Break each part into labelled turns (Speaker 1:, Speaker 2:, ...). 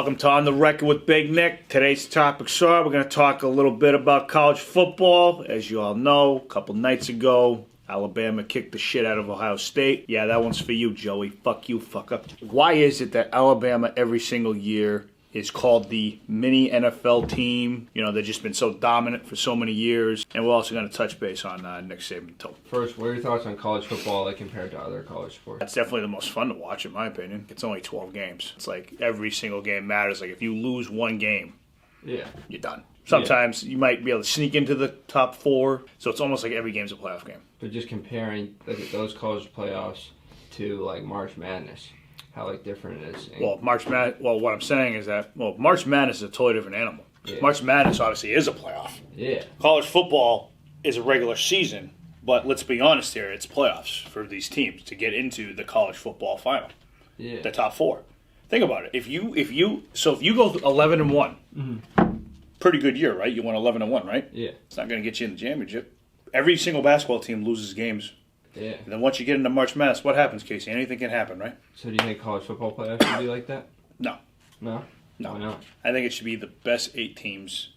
Speaker 1: Welcome to On the Record with Big Nick. Today's topics are, we're going to talk a little bit about college football. As you all know, a couple nights ago, Alabama kicked the shit out of Ohio State. Yeah, that one's for you, Joey. Fuck you, fuck up. Why is it that Alabama every single year is called the mini NFL team? You know, they've just been so dominant for so many years. And we're also going to touch base on Nick Saban too.
Speaker 2: First, what are your thoughts on college football like compared to other college sports?
Speaker 1: That's definitely the most fun to watch, in my opinion. It's only 12 games. It's like every single game matters. Like if you lose one game, you're done. Sometimes you might be able to sneak into the top four. So it's almost like every game's a playoff game.
Speaker 2: But just comparing those college playoffs to like March Madness, how different it is.
Speaker 1: What I'm saying is that March Madness is a totally different animal.
Speaker 2: Yeah.
Speaker 1: March Madness obviously is a playoff.
Speaker 2: Yeah.
Speaker 1: College football is a regular season, but let's be honest here, it's playoffs for these teams to get into the college football final.
Speaker 2: Yeah.
Speaker 1: The top four. Think about it. If you go 11-1, pretty good year, right? You won 11-1, right?
Speaker 2: Yeah.
Speaker 1: It's not going to get you in the championship. Every single basketball team loses games.
Speaker 2: Yeah.
Speaker 1: And then once you get into March Madness, what happens, Casey? Anything can happen, right?
Speaker 2: So do you think college football playoffs should be like that?
Speaker 1: No.
Speaker 2: No?
Speaker 1: No.
Speaker 2: Why not?
Speaker 1: I think it should be the best 8 teams.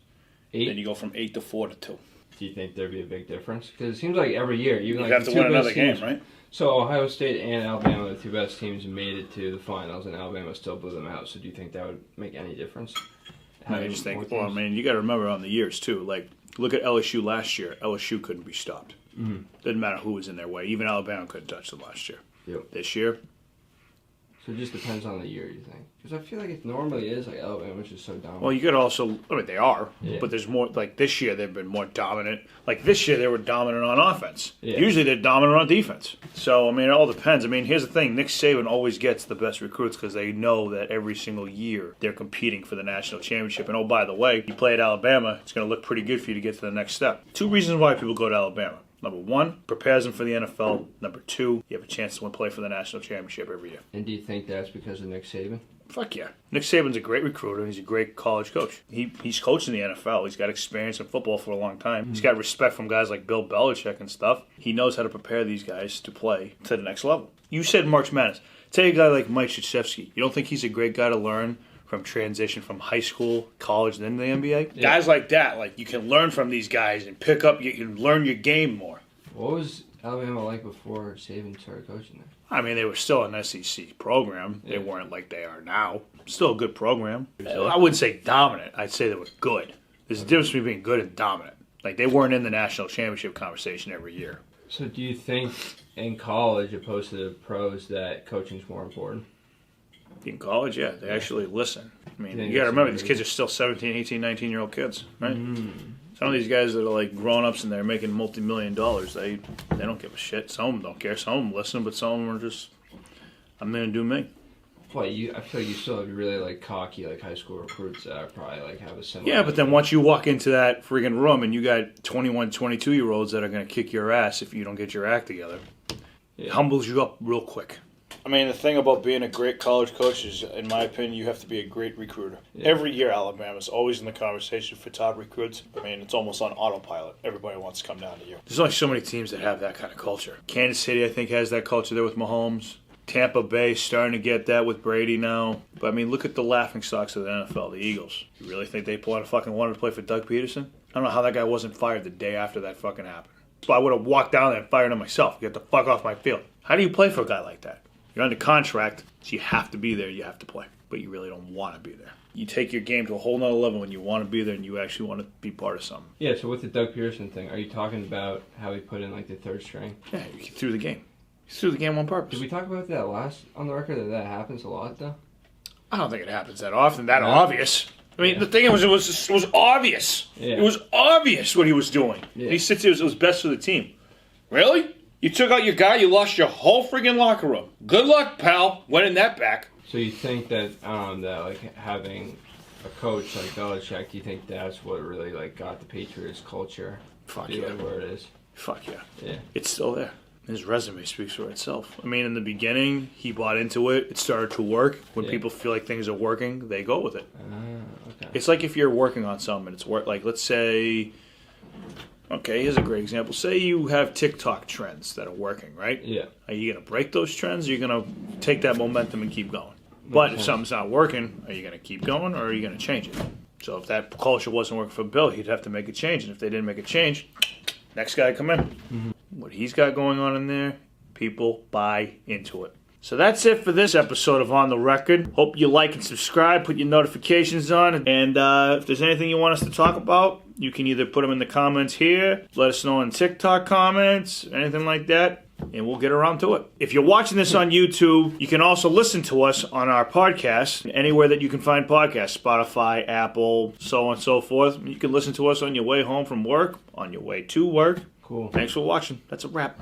Speaker 2: 8?
Speaker 1: Then you go from 8 to 4 to 2.
Speaker 2: Do you think there'd be a big difference? Because it seems like every year, even
Speaker 1: You have to win another game, right?
Speaker 2: So Ohio State and Alabama, the two best teams, made it to the finals, and Alabama still blew them out. So do you think that would make any difference?
Speaker 1: I just think, you got to remember on the years, too. Like, look at LSU last year. LSU couldn't be stopped.
Speaker 2: Mm-hmm.
Speaker 1: Didn't matter who was in their way. Even Alabama couldn't touch them last year.
Speaker 2: Yep.
Speaker 1: This year,
Speaker 2: so it just depends on the year, you think? Because I feel like it normally is like Alabama's just so dominant.
Speaker 1: well, you could also, they are,
Speaker 2: Yeah.
Speaker 1: but there's more, like this year they've been more dominant. Like this year they were dominant on offense.
Speaker 2: Yeah.
Speaker 1: Usually they're dominant on defense. So, it all depends. Here's the thing. Nick Saban always gets the best recruits because they know that every single year they're competing for the national championship. And, oh, by the way, you play at Alabama, it's going to look pretty good for you to get to the next step. 2 reasons why people go to Alabama. Number 1, prepares them for the NFL. Number 2, you have a chance to play for the national championship every year.
Speaker 2: And do you think that's because of Nick Saban?
Speaker 1: Fuck yeah. Nick Saban's a great recruiter. He's a great college coach. He's coached in the NFL. He's got experience in football for a long time. He's got respect from guys like Bill Belichick and stuff. He knows how to prepare these guys to play to the next level. You said March Madness. Take a guy like Mike Krzyzewski. You don't think he's a great guy to learn from transition from high school, college, and then the NBA? Yeah. Guys like that, you can learn from these guys and you can learn your game more.
Speaker 2: What was Alabama like before Saban started coaching there?
Speaker 1: They were still an SEC program. They weren't like they are now. Still a good program.
Speaker 2: Really?
Speaker 1: I wouldn't say dominant. I'd say they were good. There's a difference between being good and dominant. They weren't in the national championship conversation every year.
Speaker 2: So do you think in college, opposed to the pros, that coaching's more important?
Speaker 1: In college, yeah. They actually listen. You got to remember, these kids are still 17, 18, 19-year-old kids, right? Some of these guys that are grown-ups and they're making multi-million dollars, they don't give a shit. Some of them don't care. Some of them listen, but some of them are just, I'm going to do me.
Speaker 2: Well, I feel like you still have really cocky high school recruits that probably have a similar.
Speaker 1: Yeah, but then once you walk into that friggin' room and you got 21, 22-year-olds that are going to kick your ass if you don't get your act together, it humbles you up real quick. The thing about being a great college coach is, in my opinion, you have to be a great recruiter. Yeah. Every year, Alabama's always in the conversation for top recruits. It's almost on autopilot. Everybody wants to come down to you. There's only so many teams that have that kind of culture. Kansas City, I think, has that culture there with Mahomes. Tampa Bay starting to get that with Brady now. But, look at the laughingstocks of the NFL, the Eagles. You really think they wanted to play for Doug Peterson? I don't know how that guy wasn't fired the day after that fucking happened. So I would have walked down there and fired him myself. Get the fuck off my field. How do you play for a guy like that? You're under contract, so you have to be there, you have to play. But you really don't want to be there. You take your game to a whole nother level when you want to be there and you actually want to be part of something.
Speaker 2: Yeah, so with the Doug Peterson thing, are you talking about how he put in the third string?
Speaker 1: Yeah, he threw the game. He threw the game on purpose.
Speaker 2: Did we talk about that last on the record that happens a lot, though?
Speaker 1: I don't think it happens that often, obvious. The thing was, it was obvious.
Speaker 2: Yeah.
Speaker 1: It was obvious what he was doing.
Speaker 2: Yeah.
Speaker 1: He sits there, it was best for the team. Really? You took out your guy, you lost your whole friggin' locker room. Good luck, pal, winning that back.
Speaker 2: So you think that having a coach like Belichick, do you think that's what really got the Patriots culture
Speaker 1: Fuck
Speaker 2: to
Speaker 1: yeah.
Speaker 2: where it is?
Speaker 1: Fuck yeah.
Speaker 2: Yeah.
Speaker 1: It's still there. His resume speaks for itself. In the beginning, he bought into it. It started to work. When people feel like things are working, they go with it.
Speaker 2: Okay.
Speaker 1: It's like if you're working on something, it's work. Let's say, okay, here's a great example. Say you have TikTok trends that are working, right?
Speaker 2: Yeah.
Speaker 1: Are you going to break those trends, or are you going to take that momentum and keep going? But if something's not working, are you going to keep going or are you going to change it? So if that culture wasn't working for Bill, he'd have to make a change. And if they didn't make a change, next guy come in. What he's got going on in there, people buy into it. So that's it for this episode of On the Record. Hope you like and subscribe, put your notifications on, and if there's anything you want us to talk about, you can either put them in the comments here, let us know in TikTok comments, anything like that, and we'll get around to it. If you're watching this on YouTube, you can also listen to us on our podcast, anywhere that you can find podcasts, Spotify, Apple, so on and so forth. You can listen to us on your way home from work, on your way to work.
Speaker 2: Cool.
Speaker 1: Thanks for watching. That's a wrap.